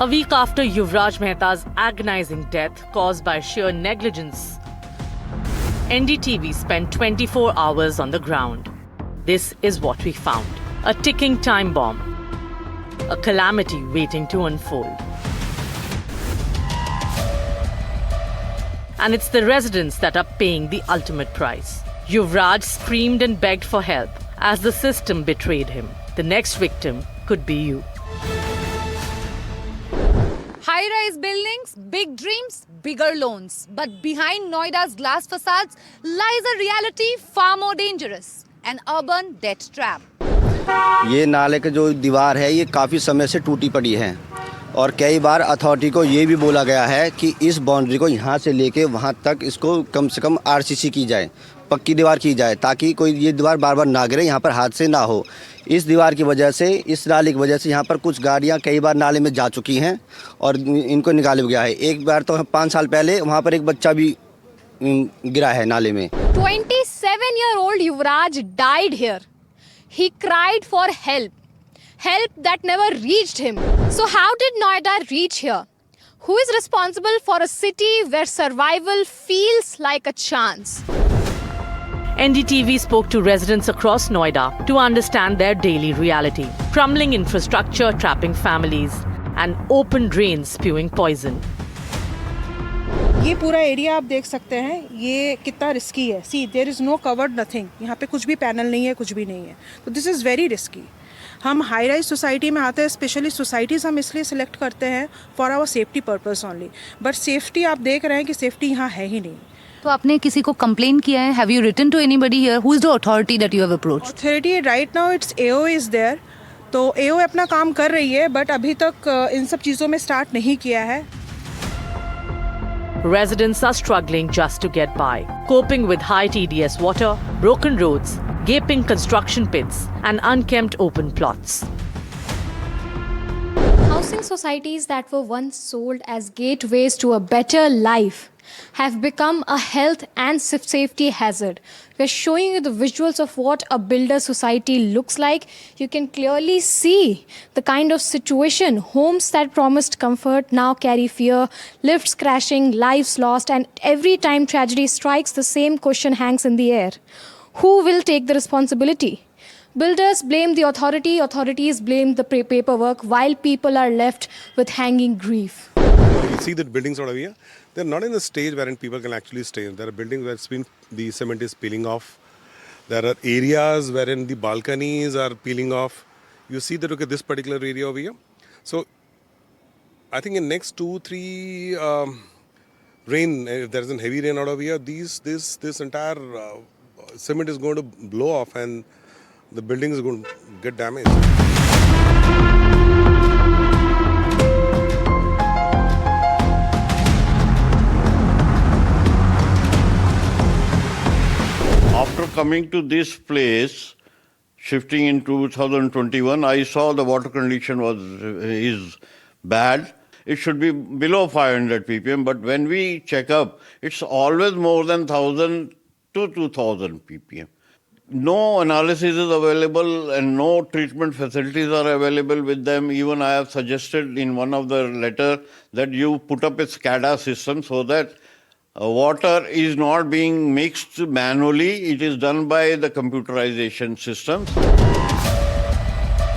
week after Yuvraj Mehta's agonizing death caused by sheer negligence, NDTV spent 24 hours on the ground. This is what we found. A ticking time bomb. A calamity waiting to unfold. And it's the residents that are paying the ultimate price. Yuvraj screamed and begged for help as the system betrayed him. The next victim could be you. High-rise buildings, big dreams, bigger loans. But behind Noida's glass facades lies a reality far more dangerous. An urban debt trap. ये नाले का जो दीवार है ये काफ़ी समय से टूटी पड़ी है और कई बार अथॉरिटी को ये भी बोला गया है कि इस बाउंड्री को यहाँ से लेके वहाँ तक इसको कम से कम आरसीसी की जाए, पक्की दीवार की जाए ताकि कोई ये दीवार बार बार ना गिरे, यहाँ पर हादसे ना हो। इस दीवार की वजह से, इस नाले की वजह से यहाँ पर कुछ गाड़ियाँ कई बार नाले में जा चुकी हैं और इनको निकाला गया है। एक बार तो 5 साल पहले वहाँ पर एक बच्चा भी गिरा है नाले में। 27-year-old Yuvraj died here. He cried for help. Help that never reached him. So how did Noida reach here? Who is responsible for a city where survival feels like a chance? NDTV spoke to residents across Noida to understand their daily reality. Crumbling infrastructure trapping families and open drains spewing poison. ये पूरा area आप देख सकते हैं, ये कितना risky है। See there is no covered nothing, यहाँ पे कुछ भी पैनल नहीं है, कुछ भी नहीं है, तो दिस इज़ वेरी रिस्की। हम हाई राइज सोसाइटी में आते हैं, स्पेशली सोसाइटीज़ हम इसलिए सिलेक्ट करते हैं for our safety purpose only, but safety आप देख रहे हैं कि सेफ्टी यहाँ है ही नहीं। तो आपने किसी को कंप्लेन किया है? Have you written to anybody here? Who is the authority that you have approached? Authority right now it's AO is there, तो AO अपना काम कर रही है, बट अभी तक इन सब चीज़ों में स्टार्ट नहीं किया है। Residents are struggling just to get by, coping with high TDS water, broken roads, gaping construction pits, and unkempt open plots. Housing societies that were once sold as gateways to a better life have become a health and safety hazard. We're showing you the visuals of what a builder society looks like. You can clearly see the kind of situation. Homes that promised comfort now carry fear, lifts crashing, lives lost, and every time tragedy strikes, the same question hangs in the air. Who will take the responsibility? Builders blame the authority, authorities blame the paperwork, while people are left with hanging grief. You see the buildings out of here, they're not in a stage wherein people can actually stay. There are buildings where the cement is peeling off. There are areas wherein the balconies are peeling off. You see that, okay, this particular area over here. So I think in next 2-3 rain, if there is a heavy rain out of here, this entire cement is going to blow off and the building is going to get damaged. After coming to this place, shifting in 2021, I saw the water condition is bad. It should be below 500 ppm, but when we check up, it's always more than 1000 to 2000 ppm. No analysis is available and no treatment facilities are available with them. Even I have suggested in one of the letter that you put up a SCADA system so that water is not being mixed manually. It is done by the computerization systems.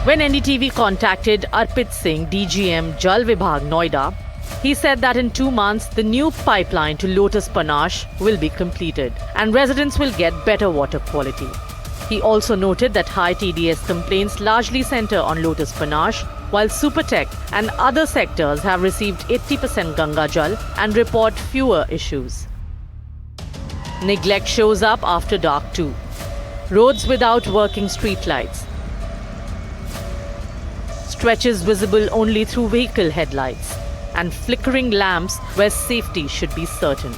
When NDTV contacted Arpit Singh, DGM Jal Vibhag Noida, he said that in 2 months, the new pipeline to Lotus Panache will be completed and residents will get better water quality. He also noted that high TDS complaints largely center on Lotus Panache, while Supertech and other sectors have received 80% Ganga Jal and report fewer issues. Neglect shows up after dark too. Roads without working streetlights. Stretches visible only through vehicle headlights. And flickering lamps where safety should be certain.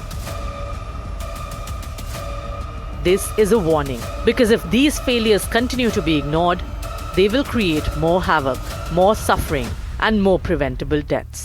This is a warning, because if these failures continue to be ignored, they will create more havoc, more suffering, and more preventable deaths.